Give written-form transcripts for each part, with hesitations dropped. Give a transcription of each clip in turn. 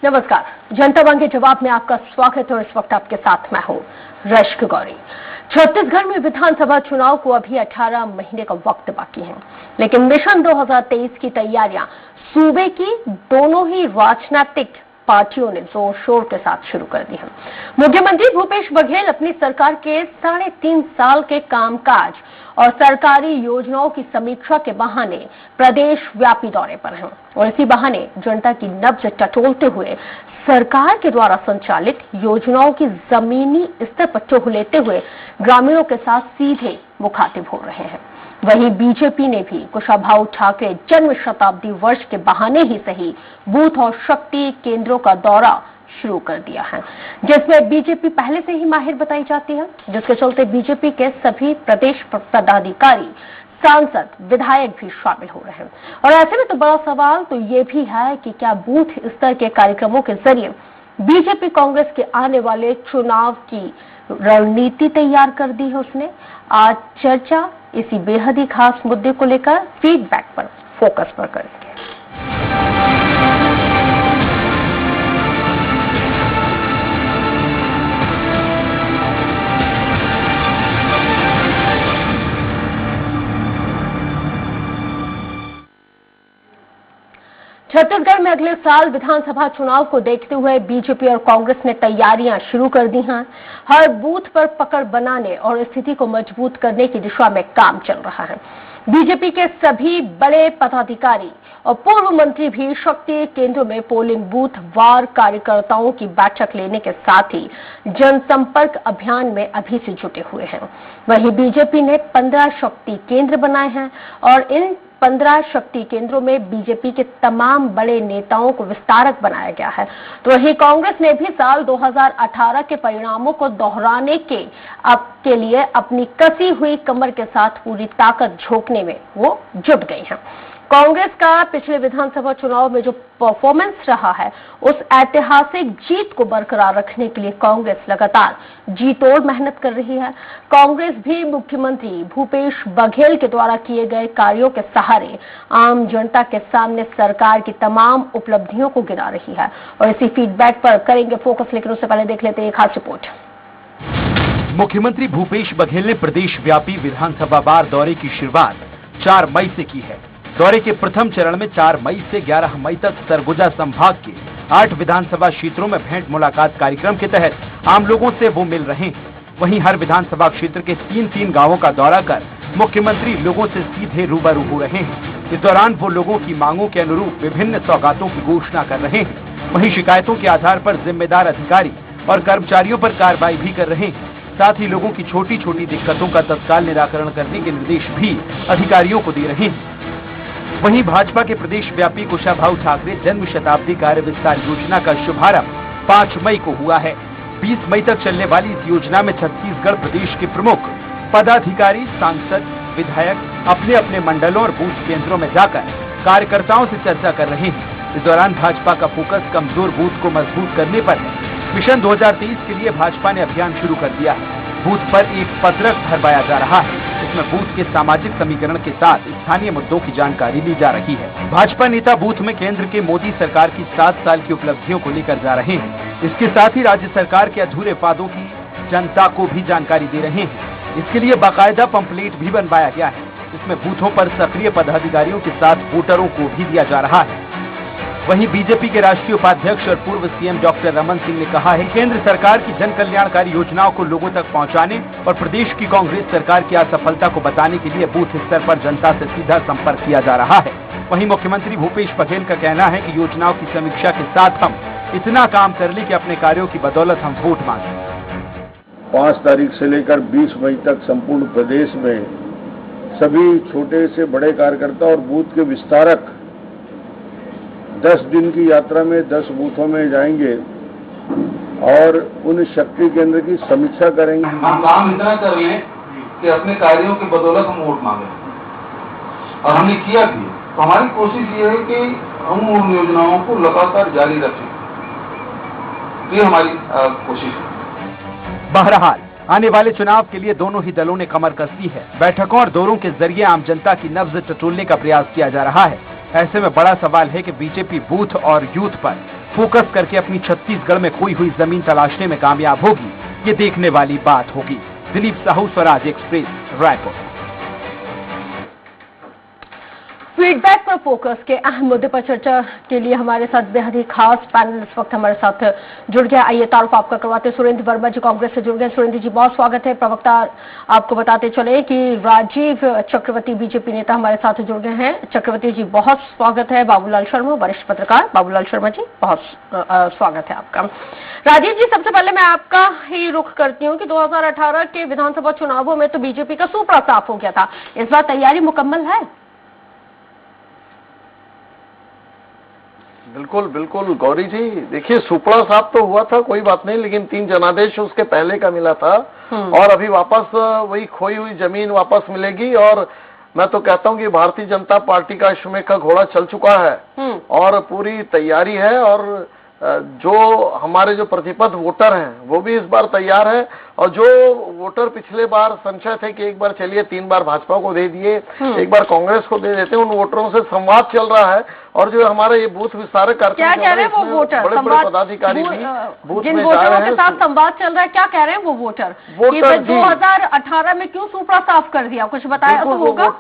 नमस्कार, जनता वाणी के जवाब में आपका स्वागत है और इस वक्त आपके साथ मैं हूं रश्क गौरी। छत्तीसगढ़ में विधानसभा चुनाव को अभी 18 महीने का वक्त बाकी है, लेकिन मिशन 2023 की तैयारियां सूबे की दोनों ही राजनीतिक पार्टियों ने जोर शोर के साथ शुरू कर दी है। मुख्यमंत्री भूपेश बघेल अपनी सरकार के 3.5 साल के कामकाज और सरकारी योजनाओं की समीक्षा के बहाने प्रदेश व्यापी दौरे पर हैं और इसी बहाने जनता की नब्ज टटोलते हुए सरकार के द्वारा संचालित योजनाओं की जमीनी स्तर पर टोहलेते हुए ग्रामीणों के साथ सीधे मुखातिब हो रहे हैं। वहीं बीजेपी ने भी कुशाभाऊ ठाकरे जन्म शताब्दी वर्ष के बहाने ही सही बूथ और शक्ति केंद्रों का दौरा शुरू कर दिया है, जिसमें बीजेपी पहले से ही माहिर बताई जाती है, जिसके चलते बीजेपी के सभी प्रदेश पदाधिकारी, सांसद, विधायक भी शामिल हो रहे हैं। और ऐसे में तो बड़ा सवाल तो ये भी है कि क्या बूथ स्तर के कार्यक्रमों के जरिए बीजेपी कांग्रेस के आने वाले चुनाव की रणनीति तैयार कर दी है उसने। आज चर्चा इसी बेहद ही खास मुद्दे को लेकर फीडबैक पर फोकस पर करेंगे। छत्तीसगढ़ में अगले साल विधानसभा चुनाव को देखते हुए बीजेपी और कांग्रेस ने तैयारियां शुरू कर दी हैं। हर बूथ पर पकड़ बनाने और स्थिति को मजबूत करने की दिशा में काम चल रहा है। बीजेपी के सभी बड़े पदाधिकारी और पूर्व मंत्री भी शक्ति केंद्रों में पोलिंग बूथ वार कार्यकर्ताओं की बैठक लेने के साथ ही जनसंपर्क अभियान में अभी से जुटे हुए हैं। वहीं बीजेपी ने 15 शक्ति केंद्र बनाए हैं और इन 15 शक्ति केंद्रों में बीजेपी के तमाम बड़े नेताओं को विस्तारक बनाया गया है। तो वहीं कांग्रेस ने भी साल 2018 के परिणामों को दोहराने के लिए अपनी कसी हुई कमर के साथ पूरी ताकत झोंकने में वो जुट गई है। कांग्रेस का पिछले विधानसभा चुनाव में जो परफॉर्मेंस रहा है, उस ऐतिहासिक जीत को बरकरार रखने के लिए कांग्रेस लगातार जी तोड़ मेहनत कर रही है। कांग्रेस भी मुख्यमंत्री भूपेश बघेल के द्वारा किए गए कार्यों के सहारे आम जनता के सामने सरकार की तमाम उपलब्धियों को गिना रही है और इसी फीडबैक पर करेंगे फोकस, लेकिन उससे पहले देख लेते हैं एक खास रिपोर्ट। मुख्यमंत्री भूपेश बघेल ने प्रदेश व्यापी विधानसभा वार दौरे की शुरुआत 4 मई से की है। दौरे के प्रथम चरण में 4 मई से 11 मई तक सरगुजा संभाग के 8 विधानसभा क्षेत्रों में भेंट मुलाकात कार्यक्रम के तहत आम लोगों से वो मिल रहे हैं। वहीं हर विधानसभा क्षेत्र के 3-3 गांवों का दौरा कर मुख्यमंत्री लोगों से सीधे रूबरू हो रहे हैं। इस दौरान वो लोगों की मांगों के अनुरूप विभिन्न सौगातों की घोषणा कर रहे हैं। वहीं शिकायतों के आधार पर जिम्मेदार अधिकारी और कर्मचारियों पर कार्रवाई भी कर रहे हैं। साथ ही लोगों की छोटी छोटी दिक्कतों का तत्काल निराकरण करने के निर्देश भी अधिकारियों को दे रहे हैं। वहीं भाजपा के प्रदेश व्यापी कुशाभाऊ ठाकरे जन्म शताब्दी कार्य विस्तार योजना का शुभारंभ 5 मई को हुआ है। 20 मई तक चलने वाली इस योजना में छत्तीसगढ़ प्रदेश के प्रमुख पदाधिकारी, सांसद, विधायक अपने अपने मंडलों और बूथ केंद्रों में जाकर कार्यकर्ताओं से चर्चा कर रहे हैं। इस दौरान भाजपा का फोकस कमजोर बूथ को मजबूत करने पर है। मिशन 2023 के लिए भाजपा ने अभियान शुरू कर दिया है। बूथ पर एक पत्रक भरवाया जा रहा है। इसमें बूथ के सामाजिक समीकरण के साथ स्थानीय मुद्दों की जानकारी ली जा रही है। भाजपा नेता बूथ में केंद्र के मोदी सरकार की 7 साल की उपलब्धियों को लेकर जा रहे हैं। इसके साथ ही राज्य सरकार के अधूरे वादों की जनता को भी जानकारी दे रहे हैं। इसके लिए बाकायदा पंपलेट भी बनवाया गया है। इसमें बूथों पर सक्रिय पदाधिकारियों के साथ वोटरों को भी दिया जा रहा है। वहीं बीजेपी के राष्ट्रीय उपाध्यक्ष और पूर्व सीएम डॉक्टर रमन सिंह ने कहा है, केंद्र सरकार की जन कल्याणकारी योजनाओं को लोगों तक पहुंचाने और प्रदेश की कांग्रेस सरकार की असफलता को बताने के लिए बूथ स्तर पर जनता से सीधा संपर्क किया जा रहा है। वहीं मुख्यमंत्री भूपेश बघेल का कहना है कि योजनाओं की समीक्षा के साथ हम इतना काम कर ले कि अपने कार्यों की बदौलत हम वोट मांगे। 5 तारीख से लेकर 20 मई तक संपूर्ण प्रदेश में सभी छोटे से बड़े कार्यकर्ता और बूथ के विस्तारक 10 दिन की यात्रा में 10 बूथों में जाएंगे और उन शक्ति केंद्र की समीक्षा करेंगे। हम काम इतना कर रहे हैं कि अपने कार्यों की बदौलत हम वोट मांगे और हमने किया भी। तो हमारी कोशिश ये है कि हम उन योजनाओं को लगातार जारी रखें। ये हमारी कोशिश है। बहरहाल आने वाले चुनाव के लिए दोनों ही दलों ने कमर कस ली है। बैठकों और दौरों के जरिए आम जनता की नब्ज टटोलने का प्रयास किया जा रहा है। ऐसे में बड़ा सवाल है कि बीजेपी बूथ और यूथ पर फोकस करके अपनी छत्तीसगढ़ में खोई हुई जमीन तलाशने में कामयाब होगी, ये देखने वाली बात होगी। दिलीप साहू, स्वराज एक्सप्रेस, रायपुर। फीडबैक पर फोकस के अहम मुद्दे पर चर्चा के लिए हमारे साथ बेहद ही खास पैनल इस वक्त हमारे साथ जुड़ गया। आइए तारुफ आपका करवाते हैं। सुरेंद्र वर्मा जी कांग्रेस से जुड़ गए। सुरेंद्र जी, बहुत स्वागत है। प्रवक्ता आपको बताते चले कि राजीव चक्रवर्ती बीजेपी नेता हमारे साथ जुड़ गए हैं। चक्रवर्ती जी, बहुत स्वागत है। बाबूलाल शर्मा, वरिष्ठ पत्रकार। बाबूलाल शर्मा जी, बहुत स्वागत है आपका। राजीव जी, सबसे पहले मैं आपका ही रुख करती हूँ कि 2018 के विधानसभा चुनावों में तो बीजेपी का सूपड़ा साफ हो गया था, इस बार तैयारी मुकम्मल है? बिल्कुल बिल्कुल गौरी जी, देखिए सुपड़ा साफ तो हुआ था, कोई बात नहीं, लेकिन 3 जनादेश उसके पहले का मिला था और अभी वापस वही खोई हुई जमीन वापस मिलेगी। और मैं तो कहता हूं कि भारतीय जनता पार्टी का अश्वमेध का घोड़ा चल चुका है और पूरी तैयारी है। और जो हमारे जो प्रतिपक्ष वोटर हैं वो भी इस बार तैयार है। और जो वोटर पिछले बार संशय थे कि एक बार चलिए 3 बार भाजपा को दे दिए, एक बार कांग्रेस को दे देते हैं, उन वोटरों से संवाद चल रहा है। और जो हमारे ये बूथ विस्तारक क्या कह रहे हैं वो वोटर? बड़े पदाधिकारी भी बूथ जिन में वोटरों जा रहे के साथ संवाद चल रहा है, क्या कह रहे हैं वो वोटर? कि 2018 में क्यों सूपड़ा साफ कर दिया, कुछ बताया तो होगा?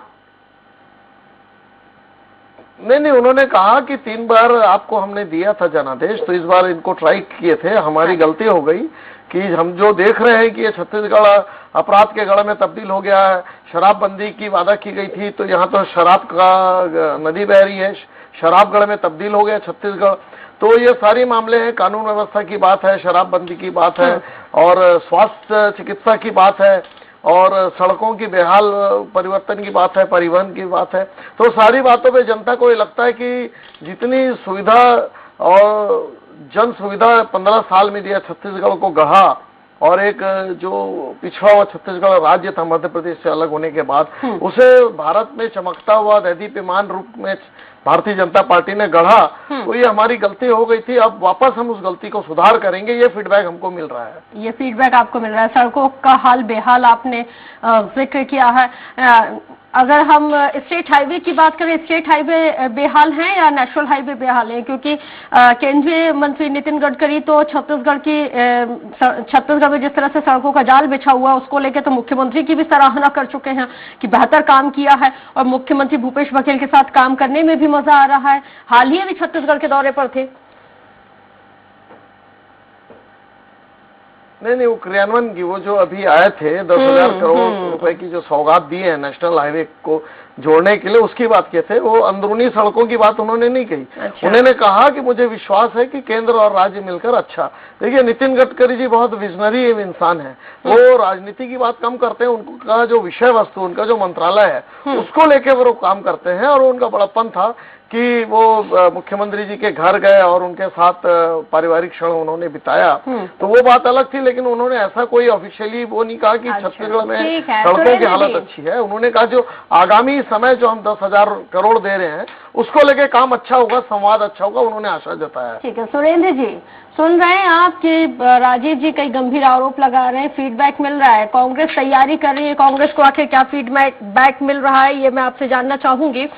नहीं, उन्होंने कहा कि 3 बार आपको हमने दिया था जनादेश, तो इस बार इनको ट्राई किए थे। हमारी गलती हो गई कि हम जो देख रहे हैं कि ये छत्तीसगढ़ अपराध के गढ़ में तब्दील हो गया है। शराबबंदी की वादा की गई थी, तो यहाँ तो शराब का नदी बह रही है, शराबगढ़ में तब्दील हो गया छत्तीसगढ़। तो ये सारी मामले हैं, कानून व्यवस्था की बात है, शराबबंदी की बात है और स्वास्थ्य चिकित्सा की बात है और सड़कों की बेहाल परिवर्तन की बात है, परिवहन की बात है। तो सारी बातों पे जनता को ये लगता है कि जितनी सुविधा और जन सुविधा 15 साल में दिया छत्तीसगढ़ को गढ़ा और एक जो पिछड़ा हुआ छत्तीसगढ़ राज्य था मध्य प्रदेश से अलग होने के बाद, उसे भारत में चमकता हुआ दैदीप्यमान रूप में भारतीय जनता पार्टी ने गढ़ा। तो ये हमारी गलती हो गई थी, अब वापस हम उस गलती को सुधार करेंगे, ये फीडबैक हमको मिल रहा है। ये फीडबैक आपको मिल रहा है। सड़कों का हाल बेहाल आपने जिक्र किया है। अगर हम स्टेट हाईवे की बात करें, स्टेट हाईवे बेहाल हैं या नेशनल हाईवे बेहाल हैं? क्योंकि केंद्रीय मंत्री नितिन गडकरी तो छत्तीसगढ़ में जिस तरह से सड़कों का जाल बिछा हुआ है उसको लेकर तो मुख्यमंत्री की भी सराहना कर चुके हैं कि बेहतर काम किया है और मुख्यमंत्री भूपेश बघेल के साथ काम करने में भी मजा आ रहा है। हाल ही अभी छत्तीसगढ़ के दौरे पर थे। नहीं, वो क्रियान्वयन की वो जो अभी आए थे 10,000 करोड़ रुपए की जो सौगात दी है नेशनल हाईवे को जोड़ने के लिए, उसकी बात किए थे। वो अंदरूनी सड़कों की बात उन्होंने नहीं कही। अच्छा। उन्होंने कहा कि मुझे विश्वास है कि केंद्र और राज्य मिलकर अच्छा। देखिए, नितिन गडकरी जी बहुत विजनरी इंसान है, वो राजनीति की बात कम करते हैं, उनका जो विषय वस्तु, उनका जो मंत्रालय है उसको लेकर वो काम करते हैं। और उनका बड़प्पन था कि वो मुख्यमंत्री जी के घर गए और उनके साथ पारिवारिक क्षण उन्होंने बिताया, तो वो बात अलग थी। लेकिन उन्होंने ऐसा कोई ऑफिशियली वो नहीं कहा कि छत्तीसगढ़ में सड़कों की हालत अच्छी है। उन्होंने कहा जो आगामी समय जो हम 10,000 करोड़ दे रहे हैं उसको लेके काम अच्छा होगा, संवाद अच्छा होगा, उन्होंने आशा जताया। ठीक है। सुरेंद्र जी, सुन रहे हैं आप कि राजीव जी कई गंभीर आरोप लगा रहे हैं, फीडबैक मिल रहा है, कांग्रेस तैयारी कर रही है, कांग्रेस को आखिर क्या फीडबैक मिल रहा है ये मैं आपसे जानना चाहूंगी।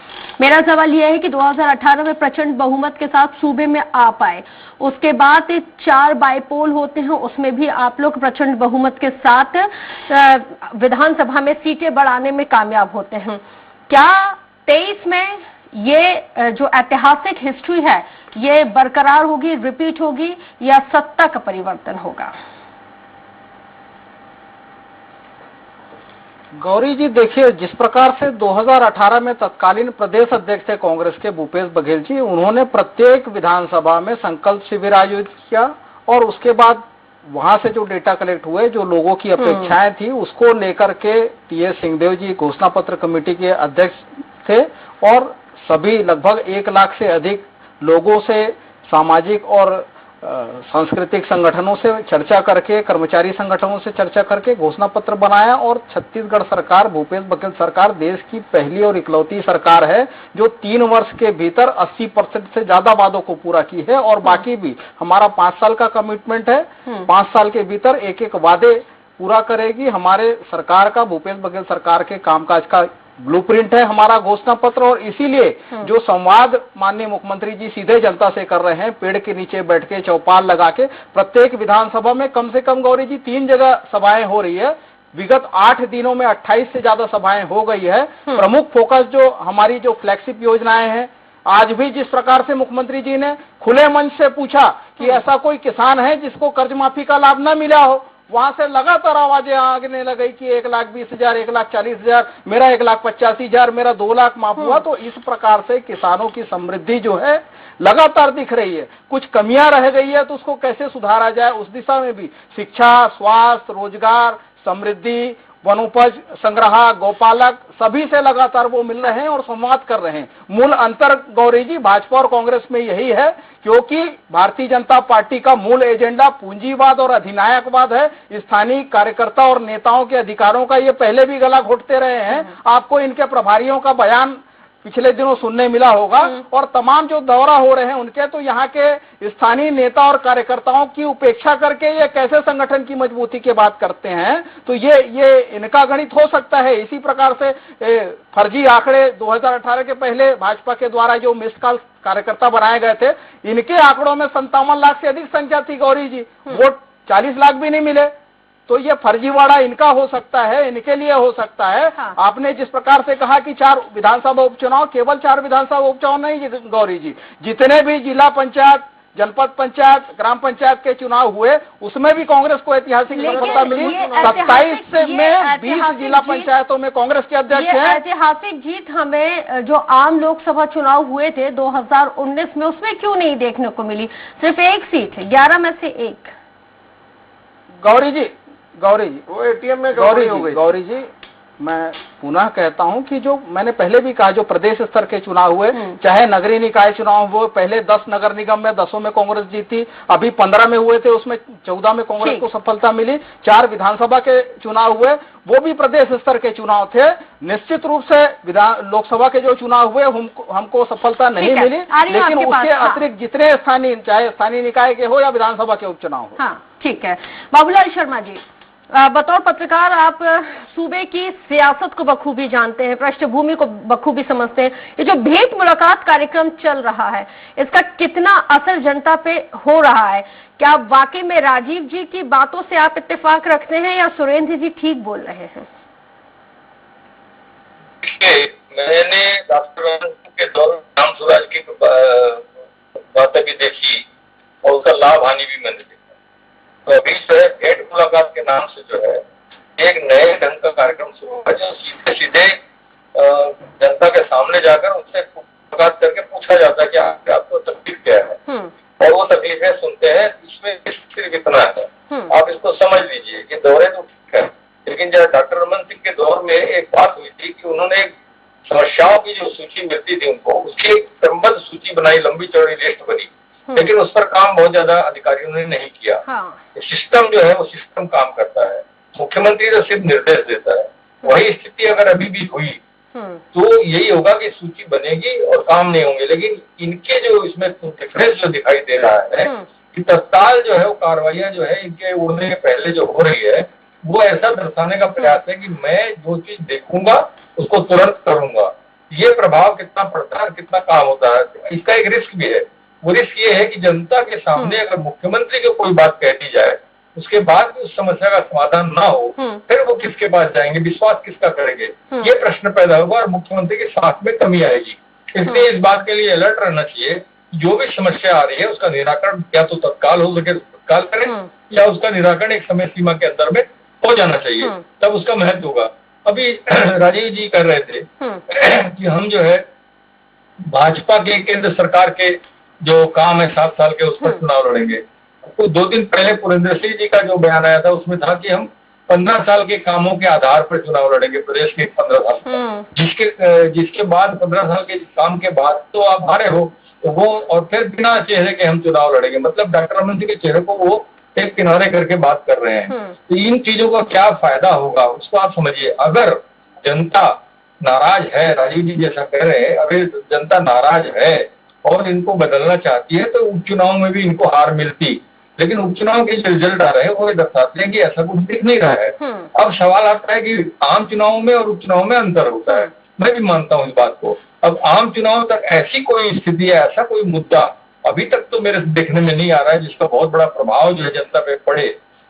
मेरा सवाल यह है कि 2018 में प्रचंड बहुमत के साथ सूबे में आ पाए, उसके बाद 4 बाईपोल होते हैं, उसमें भी आप लोग प्रचंड बहुमत के साथ विधानसभा में सीटें बढ़ाने में कामयाब होते हैं। क्या 23 में ये जो ऐतिहासिक हिस्ट्री है ये बरकरार होगी, रिपीट होगी या सत्ता का परिवर्तन होगा? गौरी जी, देखिए, जिस प्रकार से 2018 में तत्कालीन प्रदेश अध्यक्ष थे कांग्रेस के भूपेश बघेल जी, उन्होंने प्रत्येक विधानसभा में संकल्प शिविर आयोजित किया और उसके बाद वहां से जो डेटा कलेक्ट हुए, जो लोगों की अपेक्षाएं थी, उसको लेकर के टी.एस. सिंहदेव जी घोषणा पत्र कमेटी के अध्यक्ष थे और सभी लगभग 1 लाख से अधिक लोगों से, सामाजिक और सांस्कृतिक संगठनों से चर्चा करके, कर्मचारी संगठनों से चर्चा करके घोषणा पत्र बनाया। और छत्तीसगढ़ सरकार, भूपेश बघेल सरकार, देश की पहली और इकलौती सरकार है जो 3 वर्ष के भीतर 80% से ज्यादा वादों को पूरा की है। और बाकी भी हमारा 5 साल का कमिटमेंट है, 5 साल के भीतर एक-एक वादे पूरा करेगी। हमारे सरकार का, भूपेश बघेल सरकार के कामकाज का ब्लूप्रिंट है हमारा घोषणा पत्र, और इसीलिए जो संवाद माननीय मुख्यमंत्री जी सीधे जनता से कर रहे हैं, पेड़ के नीचे बैठ के चौपाल लगा के, प्रत्येक विधानसभा में कम से कम गौरी जी 3 जगह सभाएं हो रही है। विगत 8 दिनों में 28 से ज्यादा सभाएं हो गई है। प्रमुख फोकस जो हमारी जो फ्लैगशिप योजनाएं हैं, आज भी जिस प्रकार से मुख्यमंत्री जी ने खुले मंच से पूछा कि ऐसा कोई किसान है जिसको कर्ज माफी का लाभ न मिला हो, वहां से लगातार आवाजें आने लगी कि 1,20,000, 1,40,000, मेरा 1,85,000, मेरा 2 लाख माफ हुआ। तो इस प्रकार से किसानों की समृद्धि जो है लगातार दिख रही है। कुछ कमियां रह गई है तो उसको कैसे सुधारा जाए, उस दिशा में भी शिक्षा, स्वास्थ्य, रोजगार, समृद्धि, वनोपज संग्रह, गौपालक, सभी से लगातार वो मिल रहे हैं और संवाद कर रहे हैं। मूल अंतर गौरी जी भाजपा और कांग्रेस में यही है, क्योंकि भारतीय जनता पार्टी का मूल एजेंडा पूंजीवाद और अधिनायकवाद है। स्थानीय कार्यकर्ता और नेताओं के अधिकारों का ये पहले भी गला घोटते रहे हैं। आपको इनके प्रभारियों का बयान पिछले दिनों सुनने मिला होगा, और तमाम जो दौरा हो रहे हैं उनके, तो यहाँ के स्थानीय नेता और कार्यकर्ताओं की उपेक्षा करके ये कैसे संगठन की मजबूती की बात करते हैं। तो ये इनका गणित हो सकता है। इसी प्रकार से फर्जी आंकड़े 2018 के पहले भाजपा के द्वारा जो मिस्ड कॉल कार्यकर्ता बनाए गए थे, इनके आंकड़ों में 57 लाख से अधिक संख्या थी गौरी जी, वोट 40 लाख भी नहीं मिले। तो ये फर्जीवाड़ा इनका हो सकता है, इनके लिए हो सकता है। हाँ। आपने जिस प्रकार से कहा कि 4 विधानसभा उपचुनाव, केवल 4 विधानसभा उपचुनाव नहीं गौरी जी, जितने भी जिला पंचायत, जनपद पंचायत, ग्राम पंचायत के चुनाव हुए, उसमें भी कांग्रेस को ऐतिहासिक सफलता मिली। 27 में 20 जिला पंचायतों में कांग्रेस के अध्यक्ष हैं। ऐतिहासिक जीत हमें जो आम लोकसभा चुनाव हुए थे 2019 में, उसमें क्यों नहीं देखने को मिली? सिर्फ 1 सीट है, 11 में से 1। गौरी जी वो एटीएम में गौरी जी मैं पुनः कहता हूं कि जो मैंने पहले भी कहा, जो प्रदेश स्तर के चुनाव हुए, चाहे नगरीय निकाय चुनाव हुए, पहले 10 नगर निगम में 10 में कांग्रेस जीती, अभी 15 में हुए थे, उसमें 14 में कांग्रेस को सफलता मिली। 4 विधानसभा के चुनाव हुए, वो भी प्रदेश स्तर के चुनाव थे। निश्चित रूप से लोकसभा के जो चुनाव हुए हमको सफलता नहीं मिली, लेकिन उसके अतिरिक्त जितने स्थानीय, चाहे स्थानीय निकाय के हो या विधानसभा के उपचुनाव हो। हाँ, ठीक है। बाबूलाल शर्मा जी, बतौर पत्रकार आप सूबे की सियासत को बखूबी जानते हैं, पृष्ठभूमि को बखूबी समझते हैं। ये जो भेंट मुलाकात कार्यक्रम चल रहा है, इसका कितना असर जनता पे हो रहा है? क्या वाकई में राजीव जी की बातों से आप इत्तेफाक रखते हैं या सुरेंद्र जी ठीक बोल रहे हैं? मैंने डॉक्टर के दौरान राम स्वराज की बातें भी देखी और उसका लाभ हानि भी मैंने देखा। तो अभी जो है भेंट मुलाकात के नाम से जो है एक नए ढंग का कार्यक्रम शुरू हुआ, जो सीधे सीधे जनता के सामने जाकर उनसे मुलाकात करके पूछा जाता है कि आपको तकलीफ क्या है, और वो तकलीफें सुनते हैं। इसमें सिर्फ इतना है, आप इसको समझ लीजिए कि दौरे तो ठीक है, लेकिन जब डॉक्टर रमन सिंह के दौर में एक बात हुई थी कि उन्होंने एक समस्याओं की जो सूची मिलती थी उनको, उसकी एक क्रमबद्ध सूची बनाई, लंबी चौड़ी लिस्ट बनी, लेकिन उस पर काम बहुत ज्यादा अधिकारियों ने नहीं किया। सिस्टम जो है वो सिस्टम काम करता है, मुख्यमंत्री तो सिर्फ निर्देश देता है। वही स्थिति अगर अभी भी हुई तो यही होगा कि सूची बनेगी और काम नहीं होंगे। लेकिन इनके जो इसमें डिफरेंस जो दिखाई दे रहा है कि तत्काल जो है वो कार्रवाइयां जो है इनके उड़ने के पहले जो हो रही है, वो ऐसा दर्शाने का प्रयास है कि मैं जो चीज देखूंगा उसको तुरंत करूंगा। ये प्रभाव कितना पड़ता है और कितना काम होता है, इसका एक रिस्क भी है। वो रिस्क ये है कि जनता के सामने अगर मुख्यमंत्री को कोई बात कह दी जाए, उसके बाद भी उस समस्या का समाधान ना हो, फिर वो किसके पास जाएंगे, विश्वास किसका करेंगे, ये प्रश्न पैदा होगा और मुख्यमंत्री के साथ में कमी आएगी। इसलिए इस बात के लिए अलर्ट रहना चाहिए, जो भी समस्या आ रही है उसका निराकरण या तो तत्काल हो सके तत्काल करें, या उसका निराकरण एक समय सीमा के अंदर में हो जाना चाहिए, तब उसका महत्व होगा। अभी राजीव जी कर रहे थे कि हम जो है भाजपा के केंद्र सरकार के जो काम है 7 साल के, उस पर चुनाव लड़ेंगे। तो 2 दिन पहले पुरेंद्र सिंह जी का जो बयान आया था उसमें था कि हम 15 साल के कामों के आधार पर चुनाव लड़ेंगे, प्रदेश के 15 साल जिसके बाद 15 साल के काम के बाद तो आप हारे हो, तो वो और फिर बिना चेहरे के हम चुनाव लड़ेंगे, मतलब डॉक्टर रमन सिंह के चेहरे को वो एक किनारे करके बात कर रहे हैं। तो इन चीजों का क्या फायदा होगा उसको आप समझिए। अगर जनता नाराज है, राजीव जी जैसा कह रहे हैं, अगर जनता नाराज है और इनको बदलना चाहती है तो उपचुनाव में भी इनको हार मिलती, लेकिन उपचुनाव के जो रिजल्ट आ रहे हैं वो दर्शाते हैं कि ऐसा कुछ दिख नहीं रहा है। अब सवाल आता है कि आम चुनाव में और उपचुनाव में अंतर होता है। मैं भी मानता हूँ इस बात को। अब आम चुनाव तक ऐसी कोई स्थिति है, ऐसा कोई मुद्दा अभी तक तो मेरे देखने में नहीं आ रहा है जिसका बहुत बड़ा प्रभाव जो है जनता पे पड़े।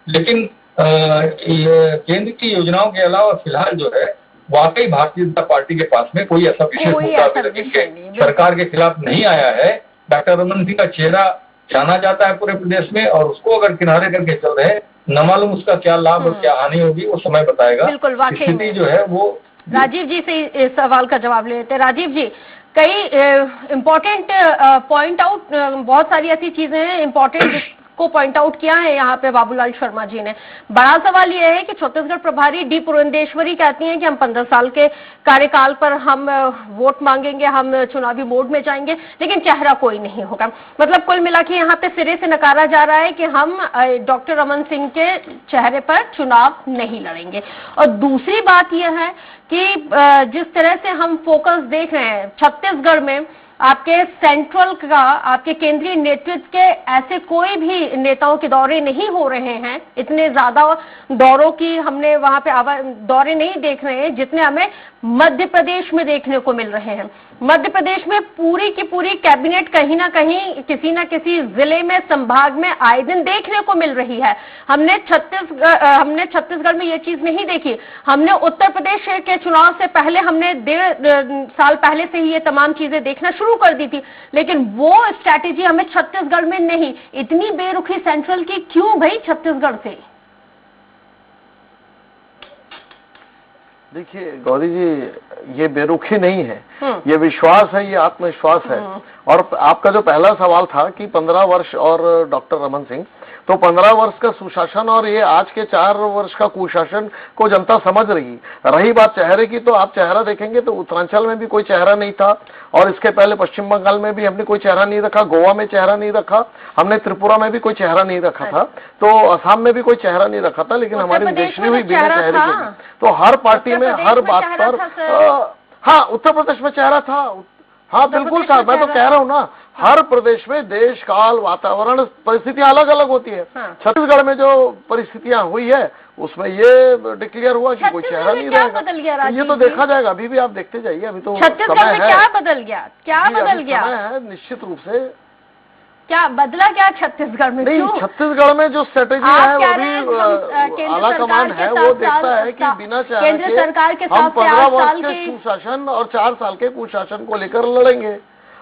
लेकिन ये केंद्र की योजनाओं के अलावा फिलहाल जो है वाकई भारतीय जनता पार्टी के पास में कोई ऐसा विशेष मुद्दा अभी तक इनके सरकार के खिलाफ नहीं आया है। डॉक्टर रमन सिंह का चेहरा जाना जाता है पूरे प्रदेश में, और उसको अगर किनारे करके चल रहे, न मालूम उसका क्या लाभ और क्या हानि होगी, वो समय बताएगा। बिल्कुल, वाकई स्थिति जो है वो। राजीव जी से इस सवाल का जवाब ले लेते हैं। राजीव जी, कई इम्पोर्टेंट पॉइंट आउट, बहुत सारी ऐसी चीजें हैं इम्पोर्टेंट को पॉइंट आउट किया है यहाँ पे बाबूलाल शर्मा जी ने। बड़ा सवाल यह है कि छत्तीसगढ़ प्रभारी डी पुरंदेश्वरी कहती हैं कि हम 15 साल के कार्यकाल पर हम वोट मांगेंगे, हम चुनावी मोड में जाएंगे, लेकिन चेहरा कोई नहीं होगा। मतलब कुल मिला के यहाँ पे सिरे से नकारा जा रहा है कि हम डॉक्टर रमन सिंह के चेहरे पर चुनाव नहीं लड़ेंगे। और दूसरी बात यह है कि जिस तरह से हम फोकस देख रहे हैं छत्तीसगढ़ में, आपके सेंट्रल का, आपके केंद्रीय नेतृत्व के ऐसे कोई भी नेताओं के दौरे नहीं हो रहे हैं, इतने ज्यादा दौरों की हमने वहां पे दौरे नहीं देख रहे हैं जितने हमें मध्य प्रदेश में देखने को मिल रहे हैं। मध्य प्रदेश में पूरी की पूरी कैबिनेट कहीं ना कहीं किसी न किसी जिले में, संभाग में आए दिन देखने को मिल रही है। हमने छत्तीसगढ़ में ये चीज नहीं देखी। हमने उत्तर प्रदेश के चुनाव से पहले, हमने 1.5 साल पहले से ही ये तमाम चीजें देखना शुरू कर दी थी, लेकिन वो स्ट्रैटेजी हमें छत्तीसगढ़ में नहीं। इतनी बेरुखी सेंट्रल की क्यों भाई छत्तीसगढ़ से? देखिए गौरी जी, ये बेरुखी नहीं है, ये विश्वास है, ये आत्मविश्वास है। और आपका जो पहला सवाल था कि 15 वर्ष और डॉक्टर रमन सिंह, तो 15 वर्ष का सुशासन और ये आज के 4 वर्ष का कुशासन को जनता समझ रही। रही बात चेहरे की, तो आप चेहरा देखेंगे तो उत्तरांचल में भी कोई चेहरा नहीं था, और इसके पहले पश्चिम बंगाल में भी हमने कोई चेहरा नहीं रखा, गोवा में चेहरा नहीं रखा, हमने त्रिपुरा में भी कोई चेहरा नहीं रखा था, तो असम में भी कोई चेहरा नहीं रखा था, लेकिन हमारी उद्देश्य हुई बिना चेहरे के। तो हर पार्टी में हर बात पर, हाँ उत्तर प्रदेश में चेहरा था, हाँ बिल्कुल साहब, मैं तो कह रहा हूँ ना, हर प्रदेश में देश काल वातावरण परिस्थितियां अलग अलग होती है। छत्तीसगढ़ में जो परिस्थितियां हुई है उसमें ये डिक्लेयर हुआ कि कोई चेहरा नहीं रहेगा। ये तो देखा जाएगा, अभी भी आप देखते जाइए, अभी तो छत्तीसगढ़ में क्या बदल गया, क्या बदल गया है निश्चित रूप से। क्या बदला क्या छत्तीसगढ़ में? नहीं, छत्तीसगढ़ में जो स्ट्रेटेजी है वो भी आला कमान है, वो देखता है कि बिना केंद्र सरकार के हम 15 वर्ष के सुशासन और 4 साल के कुशासन को लेकर लड़ेंगे।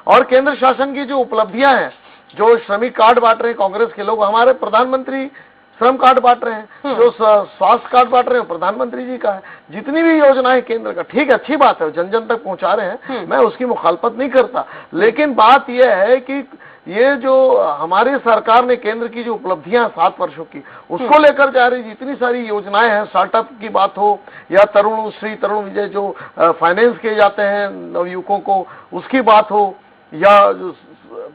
और केंद्र शासन की जो उपलब्धियां हैं, जो श्रमिक कार्ड बांट रहे हैं कांग्रेस के लोग, हमारे प्रधानमंत्री श्रम कार्ड बांट रहे हैं, जो स्वास्थ्य कार्ड बांट रहे हैं प्रधानमंत्री जी का है, जितनी भी योजनाएं केंद्र का, ठीक है अच्छी बात है, जन जन तक पहुंचा रहे हैं, मैं उसकी मुखालफत नहीं करता। लेकिन बात यह है कि ये जो हमारी सरकार ने केंद्र की जो उपलब्धियां 7 वर्षों की, उसको लेकर जा रही जितनी सारी योजनाएं हैं, स्टार्टअप की बात हो या तरुण श्री तरुण विजय जो फाइनेंस किए जाते हैं नवयुवकों को, उसकी बात हो, या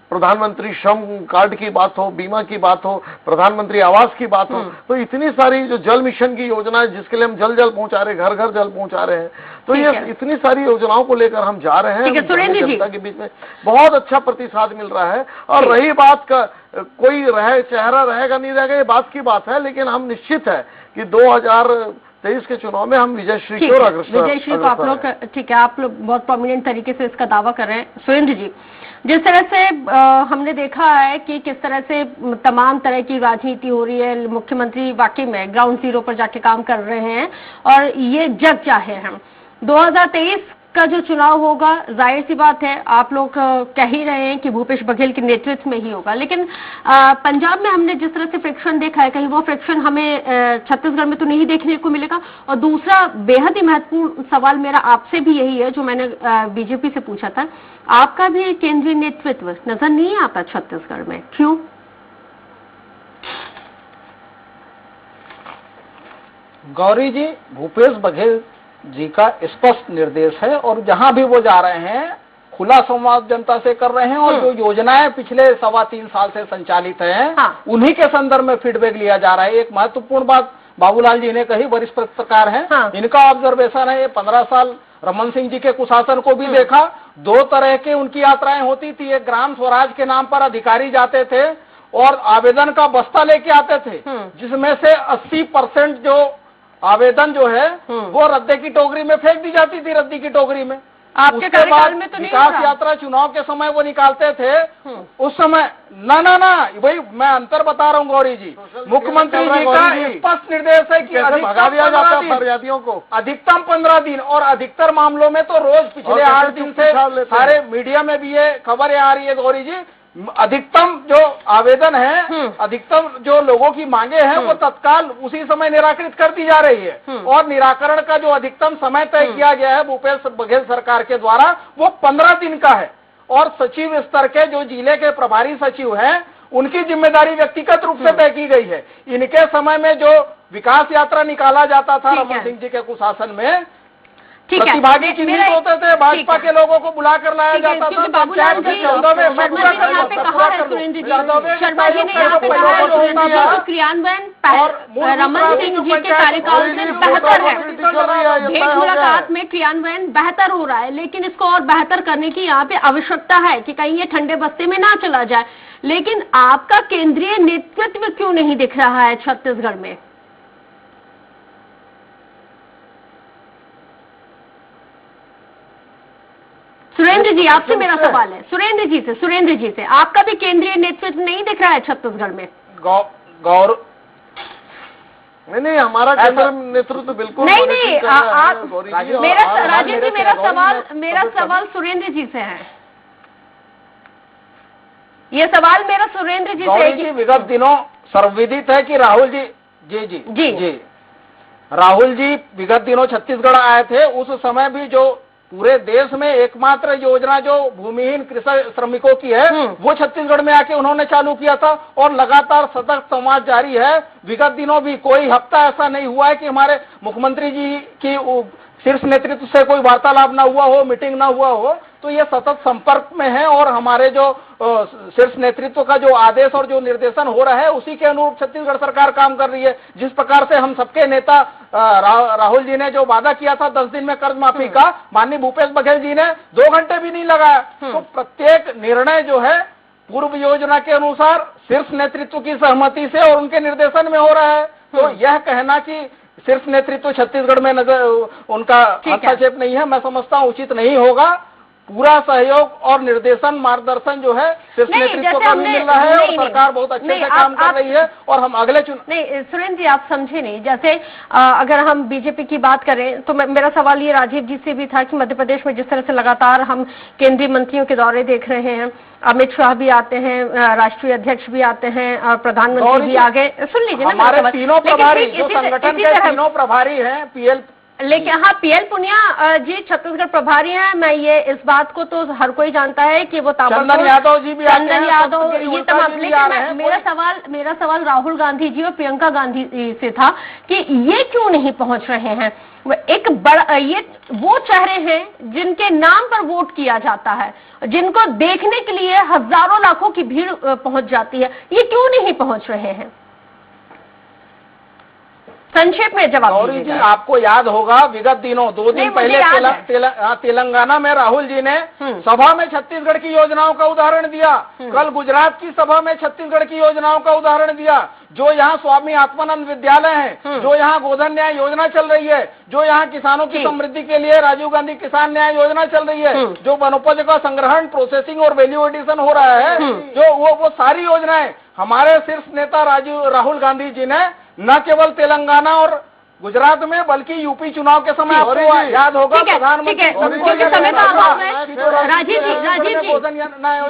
प्रधानमंत्री श्रम कार्ड की बात हो, बीमा की बात हो, प्रधानमंत्री आवास की बात हो, तो इतनी सारी जो जल मिशन की योजना है जिसके लिए हम जल पहुंचा रहे, घर घर जल पहुंचा रहे हैं, तो ये इतनी सारी योजनाओं को लेकर हम जा रहे हैं। जनता के बीच में बहुत अच्छा प्रतिसाद मिल रहा है। और रही बात का कोई चेहरा रहेगा नहीं रहेगा, ये बात की बात है, लेकिन हम निश्चित है कि 2023 के चुनाव में हम विजयश्री को विजयश्री को आप लोग, ठीक है, आप लोग बहुत प्रोमिनेंट तरीके से इसका दावा कर रहे हैं। सुरेंद्र जी, जिस तरह से हमने देखा है कि किस तरह से तमाम तरह की राजनीति हो रही है, मुख्यमंत्री वाकई में ग्राउंड जीरो पर जाके काम कर रहे हैं, और ये जग चाहे हम 2023 का जो चुनाव होगा, जाहिर सी बात है आप लोग कह ही रहे हैं कि भूपेश बघेल के नेतृत्व में ही होगा, लेकिन पंजाब में हमने जिस तरह से फ्रिक्शन देखा है, कहीं वो फ्रिक्शन हमें छत्तीसगढ़ में तो नहीं देखने को मिलेगा। और दूसरा बेहद ही महत्वपूर्ण सवाल मेरा आपसे भी यही है जो मैंने बीजेपी से पूछा था, आपका भी केंद्रीय नेतृत्व नजर नहीं आता छत्तीसगढ़ में, क्यों? गौरी जी, भूपेश बघेल जी का स्पष्ट निर्देश है, और जहां भी वो जा रहे हैं खुला संवाद जनता से कर रहे हैं, और जो योजनाएं पिछले 3.25 साल से संचालित हैं, उन्हीं के संदर्भ में फीडबैक लिया जा रहा है। एक महत्वपूर्ण बात बाबूलाल जी ने कही, वरिष्ठ पत्रकार हैं, इनका ऑब्जर्वेशन है, 15 साल रमन सिंह जी के कुशासन को भी देखा, 2 तरह के उनकी यात्राएं होती थी। एक ग्राम स्वराज के नाम पर अधिकारी जाते थे और आवेदन का बस्ता लेके आते थे, जिसमें से 80% जो आवेदन जो है वो रद्दे की टोकरी में फेंक दी जाती थी, रद्दी की टोकरी में। आपके उसके कार्यकाल बाद में तो नहीं विकास होता। यात्रा चुनाव के समय वो निकालते थे, उस समय ना वही मैं अंतर बता रहा हूँ गौरी जी। मुख्यमंत्री जी का स्पष्ट निर्देश है कि भगा दिया जाता है फरियादियों को, अधिकतम 15 दिन, और अधिकतर मामलों में तो रोज पिछले 8 दिन से सारे मीडिया में भी ये खबरें आ रही है गौरी जी। अधिकतम जो आवेदन है, अधिकतम जो लोगों की मांगे हैं वो तत्काल उसी समय निराकरित कर दी जा रही है, और निराकरण का जो अधिकतम समय तय किया गया है भूपेश बघेल सरकार के द्वारा वो 15 दिन का है। और सचिव स्तर के जो जिले के प्रभारी सचिव हैं उनकी जिम्मेदारी व्यक्तिगत रूप से तय की गई है। इनके समय में जो विकास यात्रा निकाला जाता था रमन सिंह जी के कुशासन में, प्रतिभागी चिन्हित होते थे, भाजपा के लोगों को बुलाकर लाया जाता था। बाबूलाल जी शर्मा जी ने यहाँ पे कहा है, सुरेंद्र जी शर्मा जी ने यहाँ पे कहा है सुरेंद्र जी कि क्रियान्वयन रमन सिंह जी के कार्यकाल से बेहतर है। भेंट मुलाकात में क्रियान्वयन बेहतर हो रहा है, लेकिन इसको और बेहतर करने की यहाँ पे आवश्यकता है कि कहीं ये ठंडे बस्ते में ना चला जाए। लेकिन आपका केंद्रीय नेतृत्व क्यों नहीं दिख रहा है छत्तीसगढ़ में? सुरेंद्र जी आपसे मेरा सवाल है, सुरेंद्र जी से आपका भी केंद्रीय नेतृत्व नहीं दिख रहा है छत्तीसगढ़ में? गौर नहीं, हमारा केंद्रीय नेतृत्व बिल्कुल नहीं, आप राजीव जी मेरा सवाल सुरेंद्र जी से है। ये सवाल मेरा सुरेंद्र जी से है कि विगत दिनों सर्वविदित है कि राहुल जी राहुल जी विगत दिनों छत्तीसगढ़ आए थे। उस समय भी जो पूरे देश में एकमात्र योजना जो भूमिहीन कृषक श्रमिकों की है वो छत्तीसगढ़ में आके उन्होंने चालू किया था, और लगातार सतत संवाद जारी है। विगत दिनों भी कोई हफ्ता ऐसा नहीं हुआ है कि हमारे मुख्यमंत्री जी की शीर्ष नेतृत्व से कोई वार्तालाप ना हुआ हो, मीटिंग ना हुआ हो। तो ये सतत संपर्क में है, और हमारे जो शीर्ष नेतृत्व का जो आदेश और जो निर्देशन हो रहा है उसी के अनुरूप छत्तीसगढ़ सरकार काम कर रही है। जिस प्रकार से हम सबके नेता राहुल जी ने जो वादा किया था 10 दिन में कर्ज माफी का, माननीय भूपेश बघेल जी ने 2 घंटे भी नहीं लगाया। तो प्रत्येक निर्णय जो है पूर्व योजना के अनुसार शीर्ष नेतृत्व की सहमति से और उनके निर्देशन में हो रहा है। तो यह कहना कि शीर्ष नेतृत्व छत्तीसगढ़ में उनका हस्तक्षेप नहीं है, मैं समझता हूँ उचित नहीं होगा। पूरा सहयोग और निर्देशन मार्गदर्शन जो है शीर्ष नेतृत्व का भी मिल रहा है, और सरकार बहुत अच्छे से काम कर रही है। और हम अगले नहीं सुरेंद्र जी आप समझे नहीं, जैसे अगर हम बीजेपी की बात करें तो मेरा सवाल ये राजीव जी से भी था कि मध्य प्रदेश में जिस तरह से लगातार हम केंद्रीय मंत्रियों के दौरे देख रहे हैं, अमित शाह भी आते हैं, राष्ट्रीय अध्यक्ष भी आते हैं, प्रधानमंत्री भी आ गए। सुन लीजिए ना, हमारे तीनों प्रभारी जो संगठन के तीनों प्रभारी हैं पीएल, लेकिन हाँ पीएल पुनिया जी छत्तीसगढ़ प्रभारी हैं। मैं ये इस बात को तो हर कोई जानता है कि वो चंदन यादव जी भी आते हैं, चंदन यादव ये तमाम। लेकिन मेरा सवाल राहुल गांधी जी और प्रियंका गांधी से था कि ये क्यों नहीं पहुंच रहे हैं? एक बड़ा ये वो चेहरे हैं जिनके नाम पर वोट किया जाता है, जिनको देखने के लिए हजारों लाखों की भीड़ पहुंच जाती है, ये क्यों नहीं पहुंच रहे हैं? संक्षेप में जवाब दीजिए। आपको याद होगा विगत दिनों 2 दिन पहले तेलंगाना में राहुल जी ने सभा में छत्तीसगढ़ की योजनाओं का उदाहरण दिया। कल गुजरात की सभा में छत्तीसगढ़ की योजनाओं का उदाहरण दिया। जो यहाँ स्वामी आत्मानंद विद्यालय है, जो यहाँ गोधन न्याय योजना चल रही है, जो यहाँ किसानों की समृद्धि के लिए राजीव गांधी किसान न्याय योजना चल रही है, जो वनोपज का संग्रहण, प्रोसेसिंग और वैल्यू एडिशन हो रहा है, जो वो सारी योजनाएं हमारे शीर्ष नेता राहुल गांधी जी ने न केवल तेलंगाना और गुजरात में बल्कि यूपी चुनाव के समय आपको याद होगा प्रधानमंत्री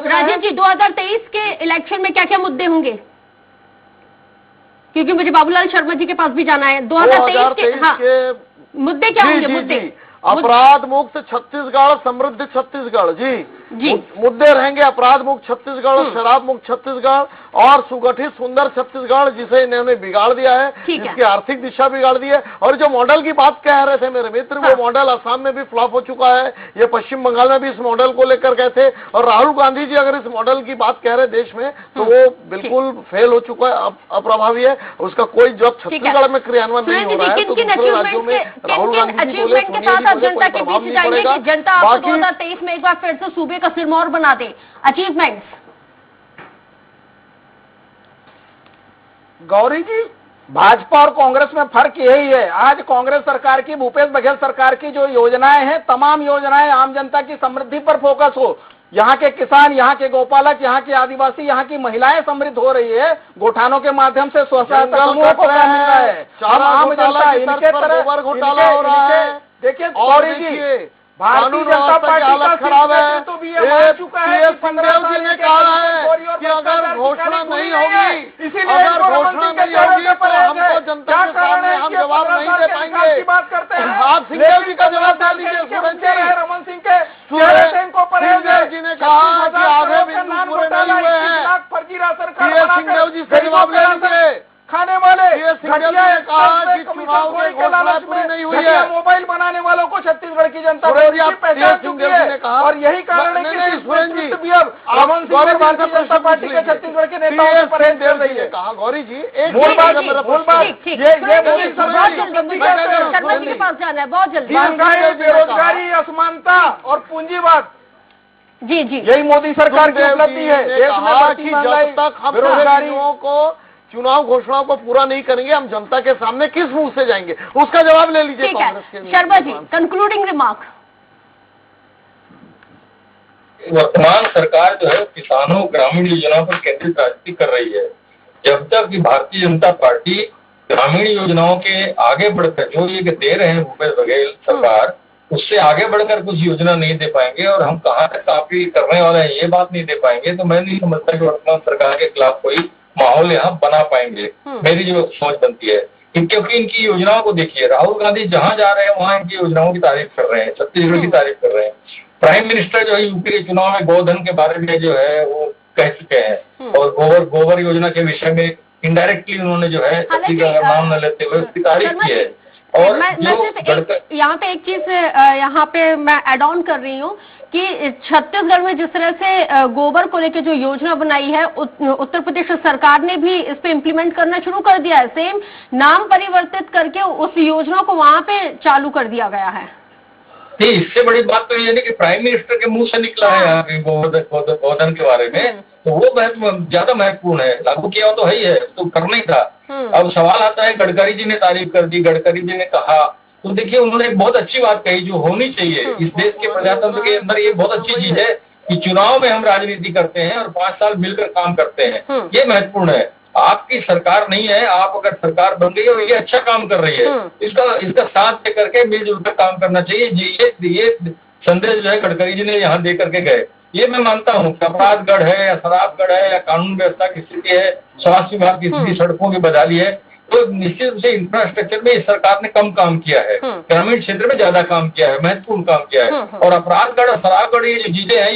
राजीव जी 2023 के इलेक्शन में क्या क्या मुद्दे होंगे? क्योंकि मुझे बाबूलाल शर्मा जी के पास भी जाना है। 2023 के मुद्दे क्या होंगे? मुद्दे अपराध मुक्त छत्तीसगढ़, समृद्ध छत्तीसगढ़ जी मुद्दे रहेंगे। अपराध मुक्त छत्तीसगढ़, शराब मुक्त छत्तीसगढ़ और सुगठित सुंदर छत्तीसगढ़ जिसे इन्होंने बिगाड़ दिया है, जिसकी आर्थिक दिशा बिगाड़ दी है। और जो मॉडल की बात कह रहे थे मेरे मित्र, वो मॉडल असम में भी फ्लॉप हो चुका है, ये पश्चिम बंगाल में भी इस मॉडल को लेकर गए थे। और राहुल गांधी जी अगर इस मॉडल की बात कह रहे देश में, तो वो बिल्कुल फेल हो चुका है, अप्रभावी है। उसका कोई जब छत्तीसगढ़ में क्रियान्वयन नहीं हो रहा है तो दूसरे राज्यों में राहुल गांधी जी बोले जनता के बीच जाएंगे कि जनता आपको 2023 में एक बार फिर से सूबे का सिरमौर बना दे। अचीवमेंट्स गौरी जी भाजपा और कांग्रेस में फर्क यही है, आज कांग्रेस सरकार की, भूपेश बघेल सरकार की जो योजनाएं हैं, तमाम योजनाएं आम जनता की समृद्धि पर फोकस हो। यहाँ के किसान, यहाँ के गोपालक, यहाँ के आदिवासी, यहाँ की महिलाएं समृद्ध हो रही है, गोठानों के माध्यम से स्वसहायता समूहों को काम मिल रहा है। और आम जनता इनके तरह घोटाला हो रहा है। देखिए और देखिए भारतीय जनता पार्टी का खराब है। तो भी ये मान चुका है कि 15 सिंह जी ने कहा है कि अगर घोषणा नहीं होगी, अगर घोषणा नहीं होगी तो हमको जनता के सामने हम जवाब नहीं दे पाएंगे। आप सिंह जी का जवाब दे दीजिए। रमन सिंह के सिंह जी ने कहा कि आधे बिंदु पूरे नहीं हुए हैं। फर्जी राशन सिंह जी से जवाब ले लीजिए। खाने वाले मोबाइल बनाने वालों को छत्तीसगढ़ की जनता पहचान चुकी है। और यही कारण है कि रमन सिंह भारतीय जनता पार्टी के छत्तीसगढ़ के नेताओं से परहेज कर रही है। कहा गौरी जी एक के पास जाना है बहुत जल्दी। महंगाई, बेरोजगारी, असमानता और पूंजीवाद, जी जी, यही मोदी सरकार की उपलब्धि है। देश में बढ़ती महंगाई, जब तक हम बेरोजगारी को चुनाव घोषणाओं को पूरा नहीं करेंगे, हम जनता के सामने किस मुंह से जाएंगे, उसका जवाब ले लीजिए कांग्रेस के। Sharma ji, concluding remark. वर्तमान सरकार जो है किसानों, ग्रामीण योजनाओं पर केंद्रित राजनीति कर रही है। जब तक कि भारतीय जनता पार्टी ग्रामीण योजनाओं के आगे बढ़कर जो ये दे रहे हैं भूपेश बघेल सरकार, उससे आगे बढ़कर कुछ योजना नहीं दे पाएंगे और हम कहाँ तक काफी करने वाले हैं ये बात नहीं दे पाएंगे, तो मैं नहीं समझता कि वर्तमान सरकार के खिलाफ कोई माहौल यहाँ बना पाएंगे। मेरी जो सोच बनती है, क्योंकि इनकी योजनाओं को देखिए, राहुल गांधी जहां जा रहे हैं वहां इनकी योजनाओं की तारीफ कर रहे हैं, छत्तीसगढ़ की तारीफ कर रहे हैं। प्राइम मिनिस्टर जो है यूपी के चुनाव में गोधन के बारे में जो है वो कह चुके हैं और गोबर योजना के विषय में इनडायरेक्टली उन्होंने जो है छत्तीसगढ़ का नाम न लेते हुए उसकी तारीफ की है। और यहाँ पे एक चीज यहाँ पे मैं एड ऑन कर रही हूँ कि छत्तीसगढ़ में जिस तरह से गोबर को लेकर जो योजना बनाई है, उत्तर प्रदेश सरकार ने भी इस पे इम्प्लीमेंट करना शुरू कर दिया है। सेम नाम परिवर्तित करके उस योजना को वहां पे चालू कर दिया गया है। नहीं, इससे बड़ी बात तो ये है कि प्राइम मिनिस्टर के मुंह से निकला है यहाँ गोधन के बारे में, तो वो ज्यादा महत्वपूर्ण है। लागू किया तो है ही है, तो करना ही था। अब सवाल आता है, गडकरी जी ने तारीफ कर दी, गडकरी जी ने कहा, तो देखिए उन्होंने एक बहुत अच्छी बात कही जो होनी चाहिए इस देश के प्रजातंत्र के अंदर। ये बहुत अच्छी चीज है कि चुनाव में हम राजनीति करते हैं और 5 साल मिलकर काम करते हैं, ये महत्वपूर्ण है। आपकी सरकार नहीं है, आप अगर सरकार बन गई और ये अच्छा काम कर रही है, इसका साथ दे करके मिलजुल कर काम करना चाहिए। ये संदेश जो है गडकरी जी ने यहाँ दे करके गए, ये मैं मानता हूँ कि अपराधगढ़ है या शराबगढ़ है या कानून व्यवस्था की स्थिति है, स्वास्थ्य विभाग की स्थिति, सड़कों की बदहाली है, तो निश्चित रूप से इंफ्रास्ट्रक्चर में इस सरकार ने कम काम किया है, ग्रामीण क्षेत्र में ज्यादा काम किया है, महत्वपूर्ण काम किया है। और अपराधगढ़ और शराबगढ़ ये जो चीजें हैं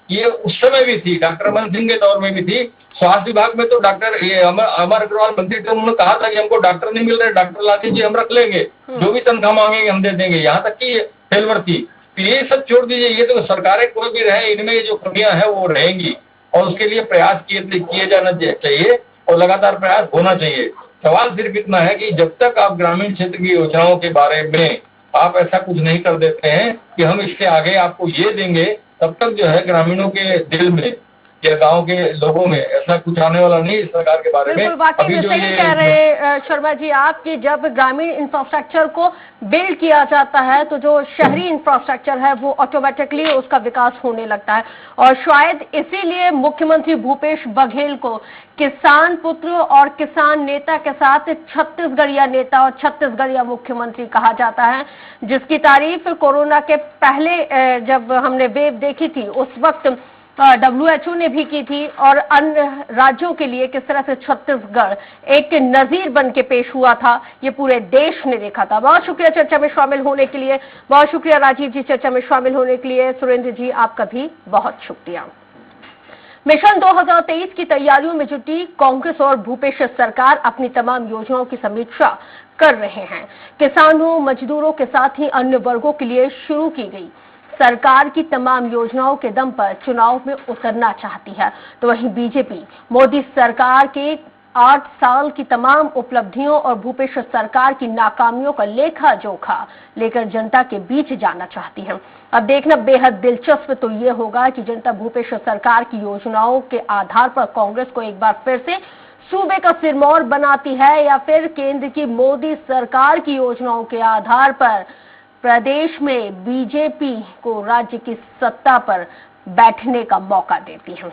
ये उस समय भी थी, डॉक्टर रमन सिंह के दौर में भी थी। स्वास्थ्य विभाग में तो डॉक्टर अमर अग्रवाल मंत्री थे, उन्होंने कहा था कि हमको डॉक्टर नहीं मिल रहे, डॉक्टर ला दीजिए, हम रख लेंगे, जो भी तनख्वाह मांगेंगे हम दे देंगे, यहाँ तक की फेलवर थी। तो ये सब छोड़ दीजिए, ये तो सरकारें कोई भी रहे, इनमें जो कमियां हैं वो रहेंगी और उसके लिए प्रयास किए जाना चाहिए और लगातार प्रयास होना चाहिए। सवाल सिर्फ इतना है कि जब तक आप ग्रामीण क्षेत्र की योजनाओं के बारे में आप ऐसा कुछ नहीं कर देते हैं कि हम इसके आगे आपको ये देंगे, तब तक जो है ग्रामीणों के दिल में या गांव के लोगों में ऐसा कुछ आने वाला नहीं इस सरकार के बारे में। अभी जो ये कह रहे शर्मा जी आप कि जब ग्रामीण इंफ्रास्ट्रक्चर को बिल्ड किया जाता है तो जो शहरी इंफ्रास्ट्रक्चर है वो ऑटोमेटिकली उसका विकास होने लगता है, और शायद इसीलिए मुख्यमंत्री भूपेश बघेल को किसान पुत्र और किसान नेता के साथ छत्तीसगढ़िया नेता और छत्तीसगढ़िया मुख्यमंत्री कहा जाता है, जिसकी तारीफ कोरोना के पहले जब हमने वेव देखी थी उस वक्त WHO ने भी की थी और अन्य राज्यों के लिए किस तरह से छत्तीसगढ़ एक नजीर बन के पेश हुआ था, ये पूरे देश ने देखा था। बहुत शुक्रिया चर्चा में शामिल होने के लिए, बहुत शुक्रिया राजीव जी चर्चा में शामिल होने के लिए। सुरेंद्र जी आपका भी बहुत शुक्रिया। मिशन 2023 की तैयारियों में जुटी कांग्रेस और भूपेश सरकार अपनी तमाम योजनाओं की समीक्षा कर रहे हैं। किसानों, मजदूरों के साथ ही अन्य वर्गों के लिए शुरू की गई सरकार की तमाम योजनाओं के दम पर चुनाव में उतरना चाहती है, तो वहीं बीजेपी मोदी सरकार के 8 साल की तमाम उपलब्धियों और भूपेश सरकार की नाकामियों का लेखा जोखा लेकर जनता के बीच जाना चाहती है। अब देखना बेहद दिलचस्प तो ये होगा कि जनता भूपेश सरकार की योजनाओं के आधार पर कांग्रेस को एक बार फिर से सूबे का सिरमौर बनाती है या फिर केंद्र की मोदी सरकार की योजनाओं के आधार पर प्रदेश में बीजेपी को राज्य की सत्ता पर बैठने का मौका देती है।